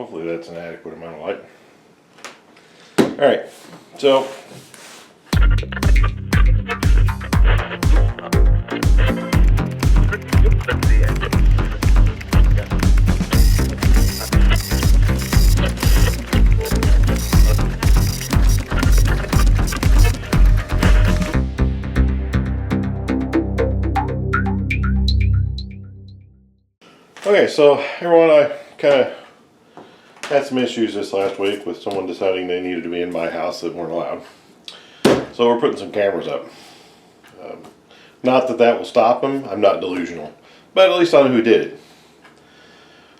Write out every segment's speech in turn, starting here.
Hopefully that's an adequate amount of light. Alright, so okay, so everyone, I kind of had some issues this last week with someone deciding they needed to be in my house that weren't allowed. So we're putting some cameras up. Not that that will stop them, I'm not delusional, but at least I know who did it.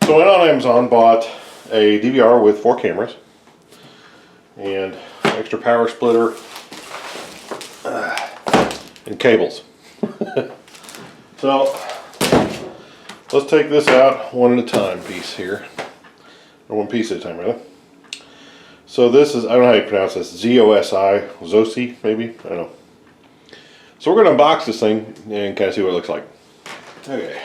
So I went on Amazon, bought a DVR with 4 cameras and extra power splitter and cables. So let's take this out one at a time piece here. Or one piece at a time, rather. So this is, I don't know how you pronounce this, ZOSI, maybe? I don't know. So we're going to unbox this thing and kind of see what it looks like. Okay.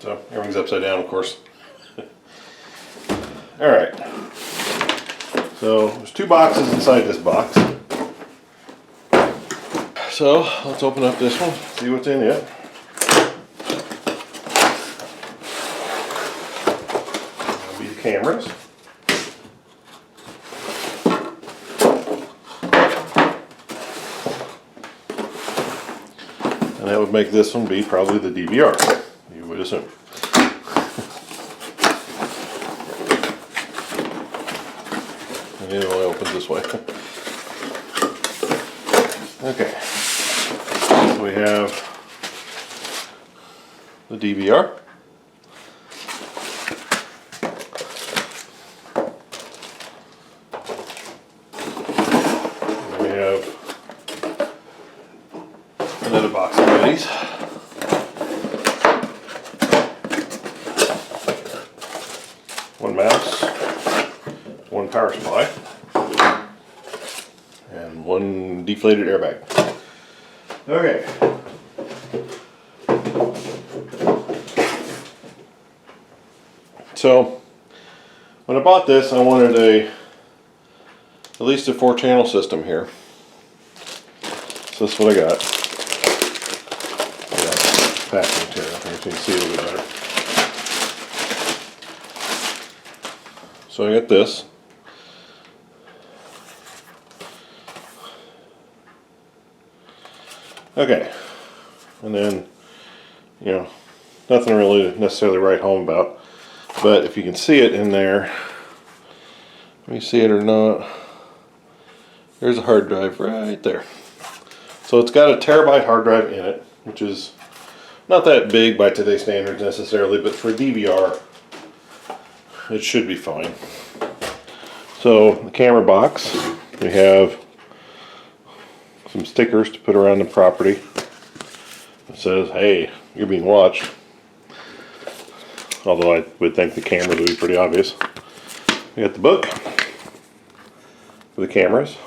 So everything's upside down, of course. Alright. So there's 2 boxes inside this box. So let's open up this one, see what's in it. That'll be the cameras. And that would make this one be probably the DVR, you would assume. And it only opens this way. Okay. So we have the DVR. And we have another box of goodies. One mouse, one power supply, and one deflated airbag. Okay. So when I bought this, I wanted at least a 4-channel system here. So that's what I got. Packing material, I think you can see a little bit better. So I got this. Okay, and then, you know, nothing really necessarily to write home about, but if you can see it in there, let me see it or not, there's a hard drive right there. So it's got a terabyte hard drive in it, which is not that big by today's standards necessarily, but for DVR, it should be fine. So the camera box, we have some stickers to put around the property. It says, hey, you're being watched. Although I would think the cameras would be pretty obvious. We got the book for the cameras.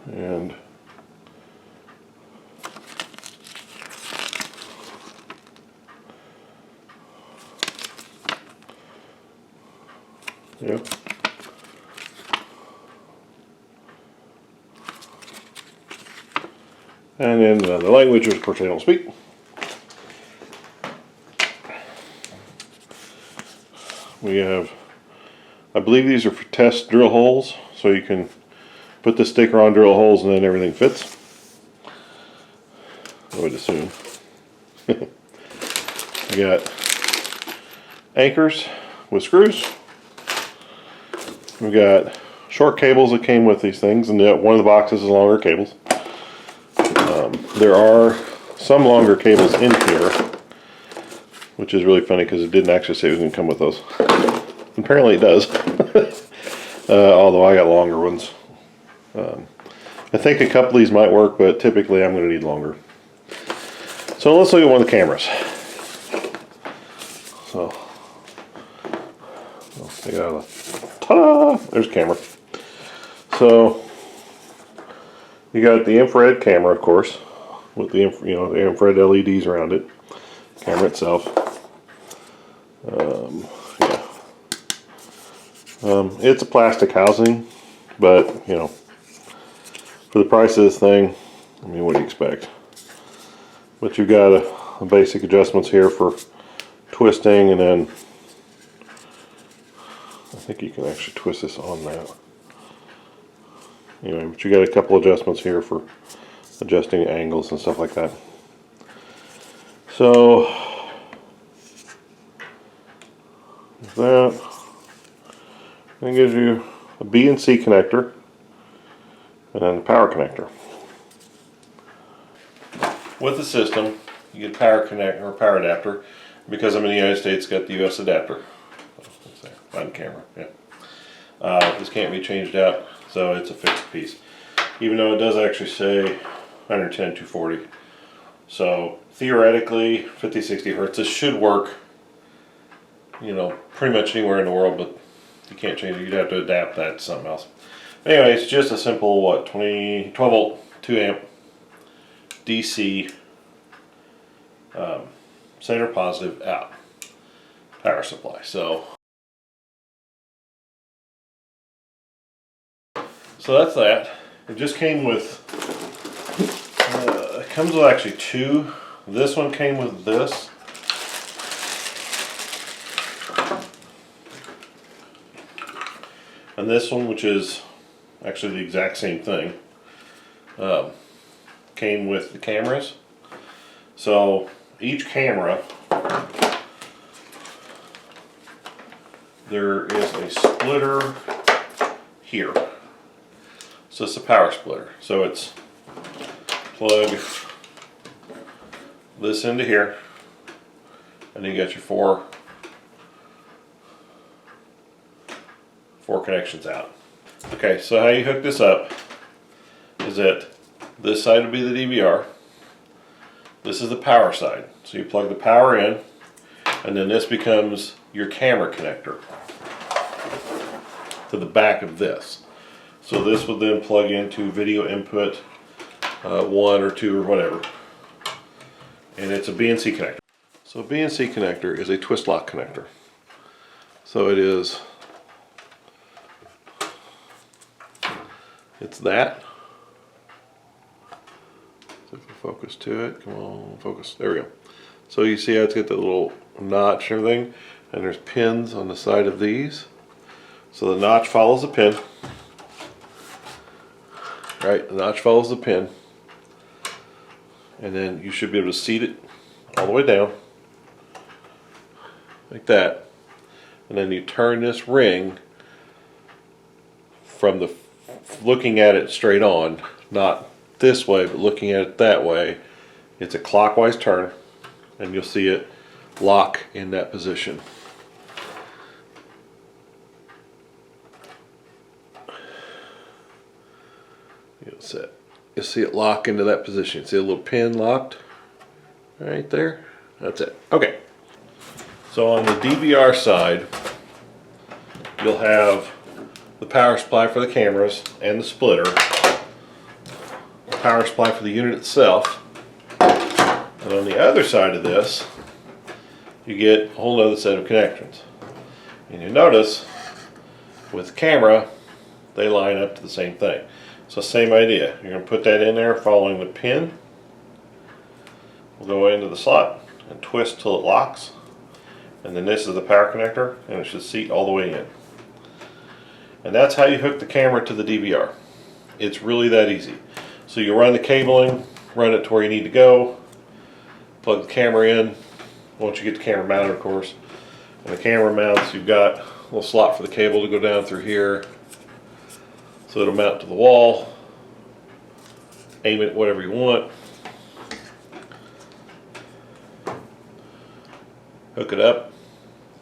And yeah. And then the language, which of course I don't speak. We have, I believe these are for test drill holes, so you can put the sticker on drill holes and then everything fits. I would assume. We got anchors with screws. We got short cables that came with these things, and one of the boxes is longer cables. There are some longer cables in here, which is really funny because it didn't actually say it was going to come with those. Apparently it does. Although I got longer ones. I think a couple of these might work, but typically I'm going to need longer. So let's look at one of the cameras. So, take it out of the, ta-da! There's a camera. So, you got the infrared camera, of course, with the the infrared LEDs around it. Camera itself. Yeah. It's a plastic housing, but for the price of this thing, I mean, what do you expect? But you've got a basic adjustments here for twisting, and then I think you can actually twist this on that. Anyway, but you got a couple adjustments here for adjusting angles and stuff like that. So that gives you a B and C connector, and then a power connector. With the system, you get power connect or power adapter. Because I'm in the United States, got the US adapter. On camera, yeah. This can't be changed out, so it's a fixed piece. Even though it does actually say 110, 240. So theoretically, 50, 60 hertz. This should work, pretty much anywhere in the world, but you can't change it. You'd have to adapt that to something else. Anyway, it's just a simple 12 volt, 2 amp DC center positive out power supply. So that's that. It just came with, it comes with actually two. This one came with this. And this one, which is actually the exact same thing, came with the cameras. So each camera, there is a splitter here. So it's a power splitter. So it's plug this into here, and then you got your four connections out. Okay, so how you hook this up is that this side would be the DVR. This is the power side. So you plug the power in, and then this becomes your camera connector to the back of this. So this would then plug into video input 1 or 2 or whatever. And it's a BNC connector. So a BNC connector is a twist lock connector. So it's that. So if we focus to it, come on, focus, there we go. So you see how it's got the little notch and everything, and there's pins on the side of these. So the notch follows the pin. Right, the notch follows the pin. And then you should be able to seat it all the way down, like that. And then you turn this ring from the looking at it straight on, not this way, but looking at it that way. It's a clockwise turn, and you'll see it lock in that position. You'll see it lock into that position. See a little pin locked right there? That's it. Okay. So on the DVR side, you'll have the power supply for the cameras and the splitter, power supply for the unit itself, and on the other side of this, you get a whole other set of connections. And you notice with the camera, they line up to the same thing. So same idea. You're going to put that in there following the pin. We'll go into the slot and twist till it locks. And then this is the power connector, and it should seat all the way in. And that's how you hook the camera to the DVR. It's really that easy. So you run the cabling, run it to where you need to go, plug the camera in, once you get the camera mounted, of course. And the camera mounts, you've got a little slot for the cable to go down through here. So it'll mount to the wall. Aim it whatever you want. Hook it up,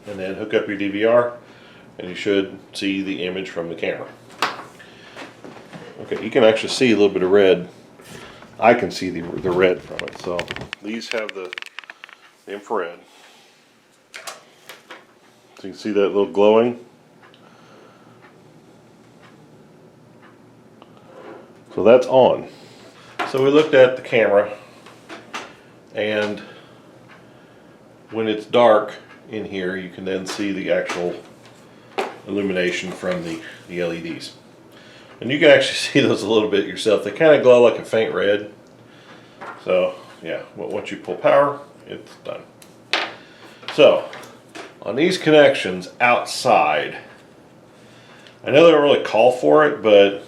and then hook up your DVR, and you should see the image from the camera. Okay, you can actually see a little bit of red I can see the red from it. So these have the infrared. So you can see that little glowing. So that's on. So we looked at the camera, and when it's dark in here, you can then see the actual illumination from the LEDs. And you can actually see those a little bit yourself. They kind of glow like a faint red. So yeah, once you pull power, it's done. So on these connections outside, I know they don't really call for it, but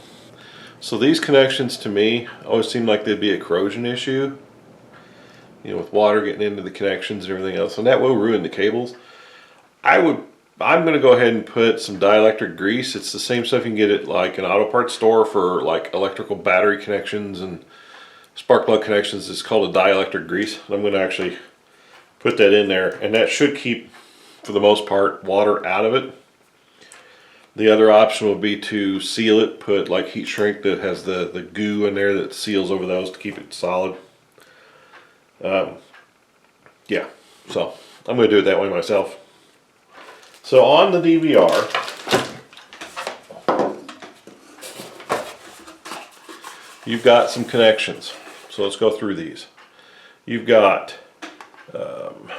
so these connections to me always seem like they'd be a corrosion issue, you know, with water getting into the connections and everything else, and that will ruin the cables. I'm going to go ahead and put some dielectric grease. It's the same stuff you can get at like an auto parts store for like electrical battery connections and spark plug connections. It's called a dielectric grease. I'm going to actually put that in there, and that should keep, for the most part, water out of it. The other option would be to seal it, put like heat shrink that has the goo in there that seals over those to keep it solid. Yeah, so I'm going to do it that way myself. So on the DVR, you've got some connections. So let's go through these. You've got, I'm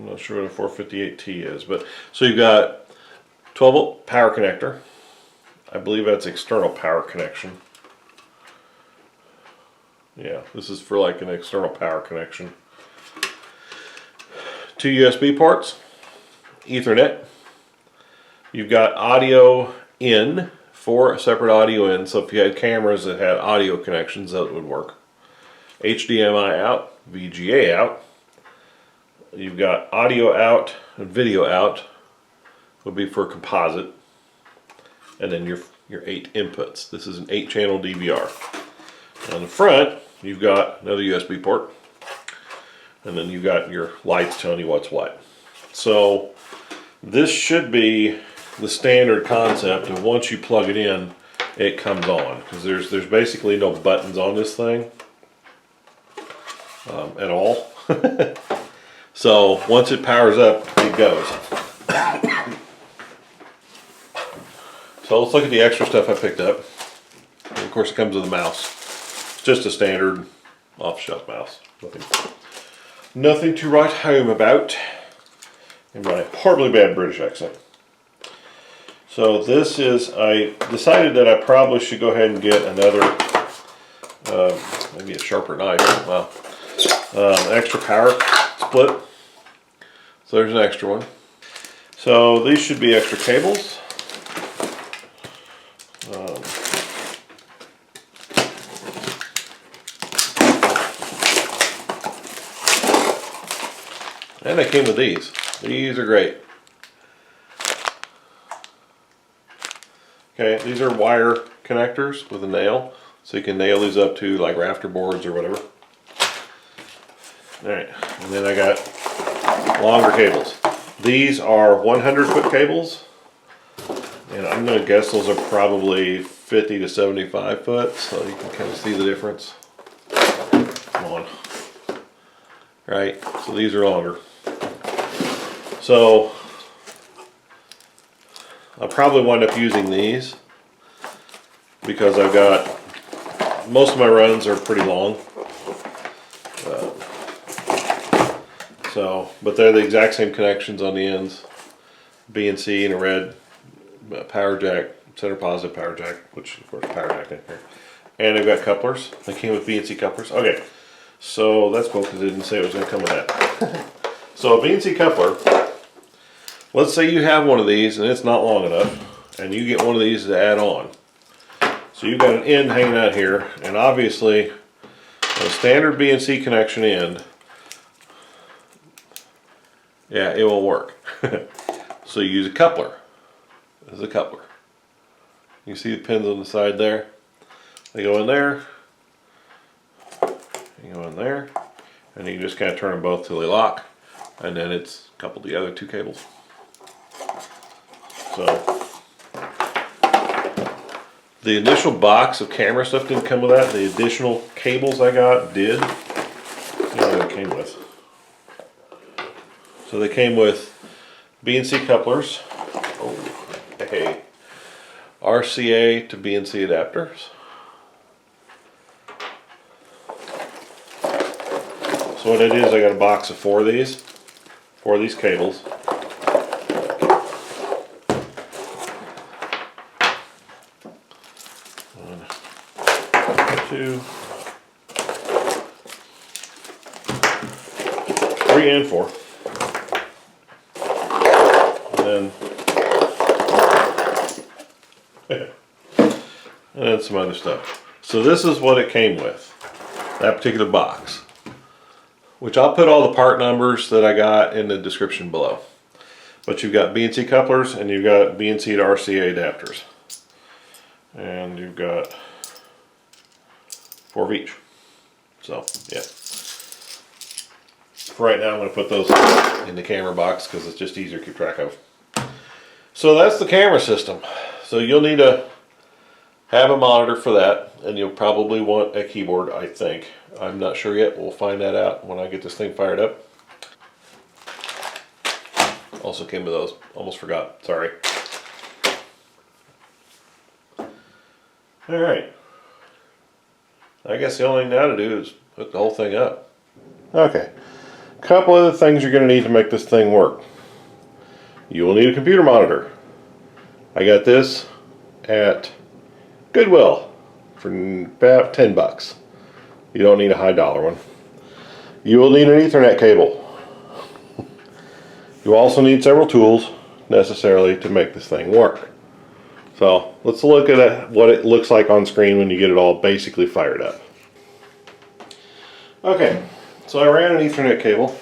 not sure what a 458T is, but so you've got 12 volt power connector. I believe that's external power connection. Yeah, this is for like an external power connection. 2 USB ports, Ethernet. You've got audio in, 4 separate audio in, so if you had cameras that had audio connections, that would work. HDMI out, VGA out. You've got audio out and video out, would be for composite. And then your 8 inputs. This is an 8-channel DVR. On the front, you've got another USB port. And then you've got your lights telling you what's what. So this should be the standard concept, and once you plug it in, it comes on. Because there's basically no buttons on this thing at all. So once it powers up, it goes. So let's look at the extra stuff I picked up. And of course it comes with a mouse. It's just a standard off-the-shelf mouse. Nothing to write home about in my horribly bad British accent. So this is, I decided that I probably should go ahead and get another, maybe a sharper knife. Wow. Extra power split. So there's an extra one. So these should be extra cables. And they came with these. These are great. Okay, these are wire connectors with a nail, so you can nail these up to like rafter boards or whatever. Alright, and then I got longer cables. These are 100-foot cables, and I'm going to guess those are probably 50 to 75 foot, so you can kind of see the difference. Come on. Right, so these are longer. So I'll probably wind up using these because I've got, most of my runs are pretty long. But they're the exact same connections on the ends. BNC and a red power jack, center positive power jack, which of course power jack in here. And I've got couplers. They came with BNC couplers. Okay, so that's cool because it didn't say it was going to come with that. So a BNC coupler, let's say you have one of these and it's not long enough, and you get one of these to add on. So you've got an end hanging out here, and obviously a standard BNC connection end, yeah, it will work. So you use a coupler. This is a coupler. You see the pins on the side there? They go in there, you go in there, and you can just kind of turn them both till they lock, and then it's coupled to the other 2 cables. So The initial box of camera stuff didn't come with that. The additional cables I got did. I don't know what it came with. So they came with BNC couplers. Oh, hey. RCA to BNC adapters. So what I did is I got a box of four of these cables. One, two, three, and four. And then some other stuff. So this is what it came with, that particular box. Which I'll put all the part numbers that I got in the description below. But you've got BNC couplers and you've got BNC to RCA adapters. And you've got 4 of each. So, yeah. For right now, I'm going to put those in the camera box because it's just easier to keep track of. So that's the camera system. So you'll need to have a monitor for that, and you'll probably want a keyboard, I think. I'm not sure yet. We'll find that out when I get this thing fired up. Also came with those. Almost forgot. Sorry. Alright. I guess the only thing now to do is hook the whole thing up. Okay. A couple of the things you're going to need to make this thing work. You will need a computer monitor. I got this at Goodwill for about 10 bucks. You don't need a high dollar one. You will need an Ethernet cable. You also need several tools necessarily to make this thing work. So let's look at what it looks like on screen when you get it all basically fired up. Okay, so I ran an Ethernet cable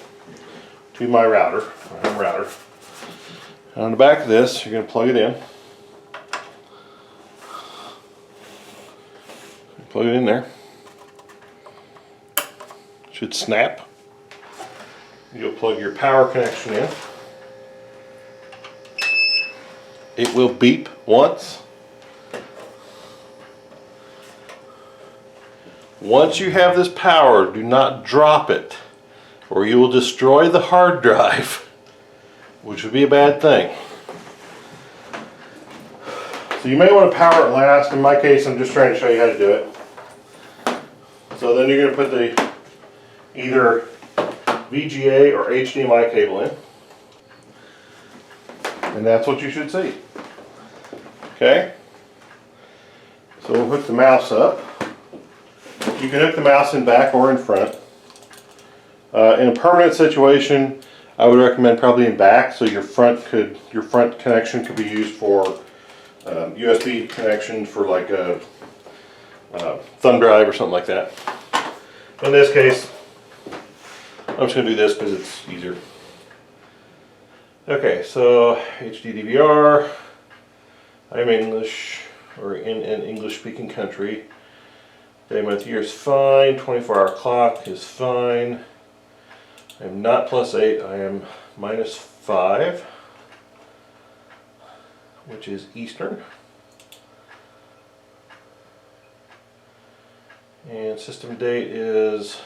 to my router, And on the back of this, you're going to plug it in. Plug it in there. Should snap. You'll plug your power connection in. It will beep once. Once you have this power, do not drop it, or you will destroy the hard drive, which would be a bad thing. So you may want to power it last. In my case, I'm just trying to show you how to do it. So then you're going to put the either VGA or HDMI cable in. And that's what you should see. Okay? So we'll hook the mouse up. You can hook the mouse in back or in front. In a permanent situation, I would recommend probably in back, so your front connection could be used for USB connection for like a thumb drive or something like that. In this case, I'm just going to do this because it's easier. Okay, so HD DVR. I'm English, or in an English-speaking country. Day, month, year is fine. 24-hour clock is fine. I'm not +8. I am -5, which is Eastern. And system date is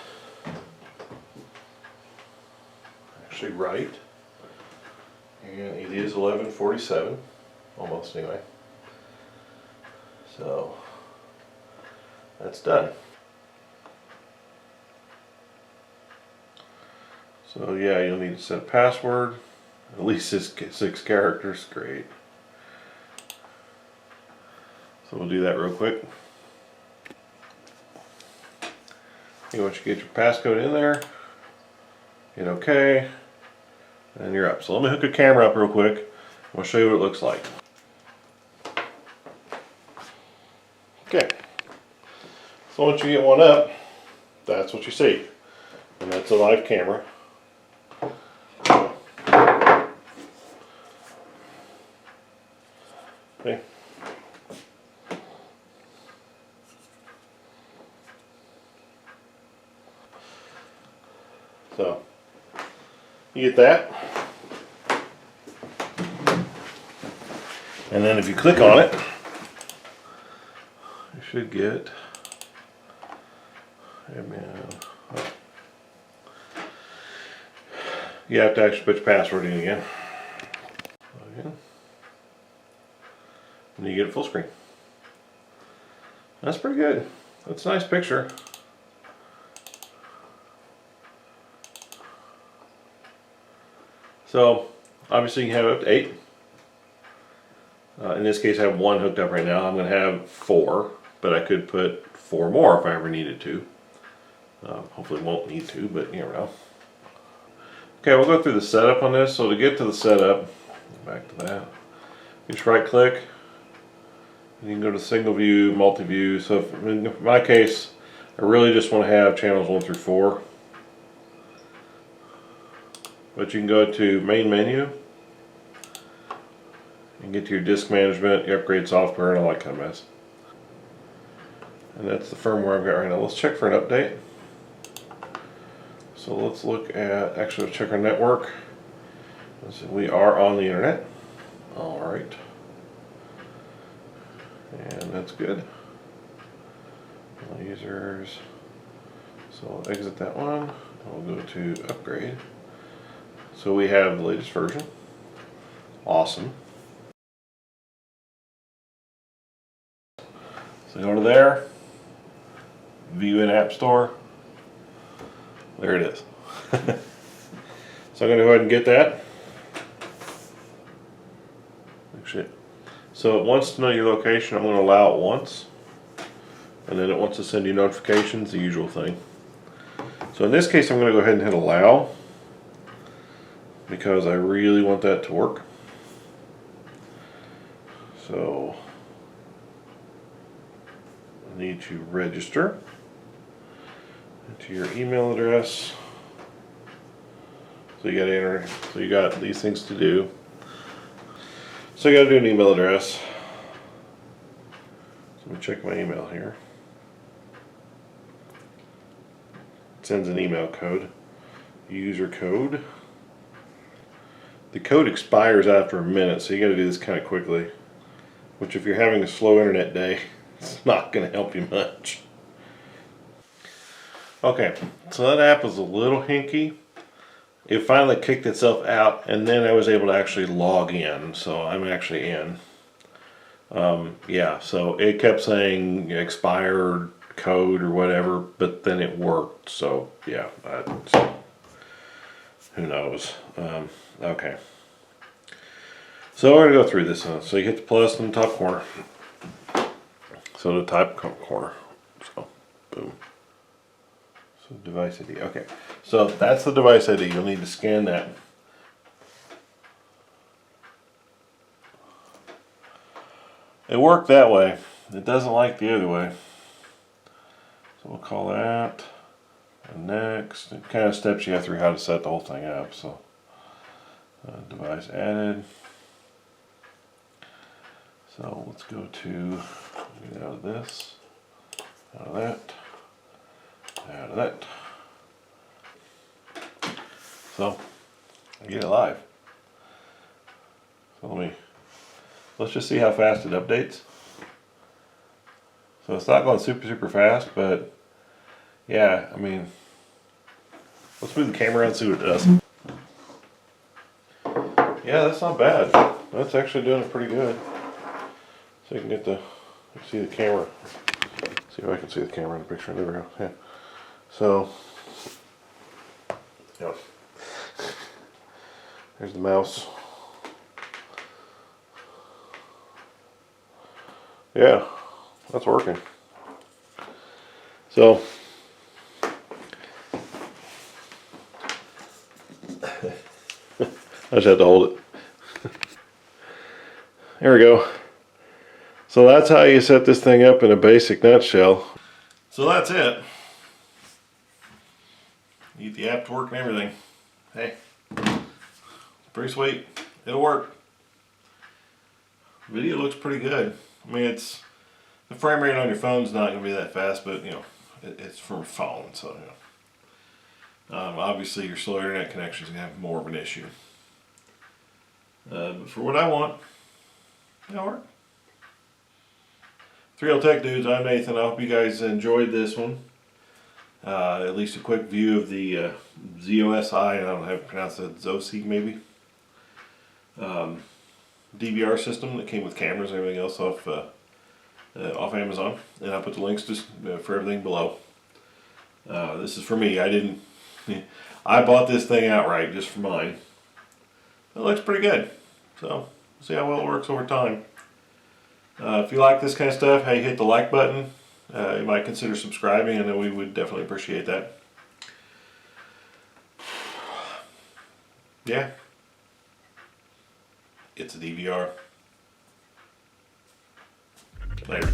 actually right. And it is 11:47, almost anyway. So that's done. So yeah, you'll need to set a password. At least it's 6 characters. Great. So we'll do that real quick. Once you get your passcode in there, hit OK, and you're up. So let me hook a camera up real quick, and we'll show you what it looks like. Okay. So once you get one up, that's what you see. And that's a live camera. Okay. So you get that, and then if you click on it, should get, hey man, oh. You have to actually put your password in again. And you get a full screen. That's pretty good. That's a nice picture. So obviously you can have up to 8. In this case I have 1 hooked up right now. I'm going to have 4, but I could put 4 more if I ever needed to. Hopefully won't need to, but you never know. Okay, we'll go through the setup on this. So to get to the setup, back to that, you just right click. You can go to single view, multi-view. So if, in my case, I really just want to have channels 1 through 4. But you can go to main menu and get to your disk management, your upgrade software, and all that kind of mess. And that's the firmware I've got right now. Let's check for an update. So let's look at, actually let's check our network. Let's see, we are on the internet. Alright. And that's good. Users. So I'll exit that one. And we'll go to upgrade. So we have the latest version. Awesome. So go to there. View in App Store. There it is. So I'm going to go ahead and get that. Actually, so it wants to know your location. I'm going to allow it once. And then it wants to send you notifications, the usual thing. So in this case I'm going to go ahead and hit allow, because I really want that to work. So I need to register into your email address. So you got to enter, so you got these things to do. So you got to do an email address. So let me check my email here. It sends an email code. User code. The code expires after a minute, so you got to do this kind of quickly. Which, if you're having a slow internet day, it's not going to help you much. Okay, so that app was a little hinky. It finally kicked itself out, and then I was able to actually log in, so I'm actually in. Yeah, so it kept saying expired code or whatever, but then it worked, so yeah, who knows. Okay. So we're going to go through this. So you hit the plus in the top corner. So the top corner. So, boom. So device ID. Okay. So that's the device ID. You'll need to scan that. It worked that way. It doesn't like the other way. So we'll call that. And next. It kind of steps you through how to set the whole thing up. So device added. So let's go to, get out of this, out of that, out of that. So I get it live. So let's just see how fast it updates. So it's not going super fast, but yeah, I mean, let's move the camera and see what it does. Yeah, that's not bad. That's actually doing it pretty good. So you can get see the camera. See if I can see the camera in the picture. There we go. Yeah. So, yeah. There's the mouse. Yeah, that's working. So, I just have to hold it. There we go. So that's how you set this thing up in a basic nutshell. So that's it. You get the app to work and everything. Hey, it's pretty sweet. It'll work. Video looks pretty good. I mean, the frame rate on your phone's not going to be that fast, but you know, it's from a phone, so you know. Obviously, your slow internet connection is going to have more of an issue. But for what I want, it'll work. 3L Tech Dudes, I'm Nathan. I hope you guys enjoyed this one. At least a quick view of the ZOSI, I don't know how to pronounce it, ZOSI maybe. DVR system that came with cameras and everything else off Amazon. And I'll put the links just for everything below. This is for me. I bought this thing outright just for mine. It looks pretty good. So, we'll see how well it works over time. If you like this kind of stuff, hey, hit the like button. You might consider subscribing. I know we would definitely appreciate that. Yeah. It's a DVR. Later.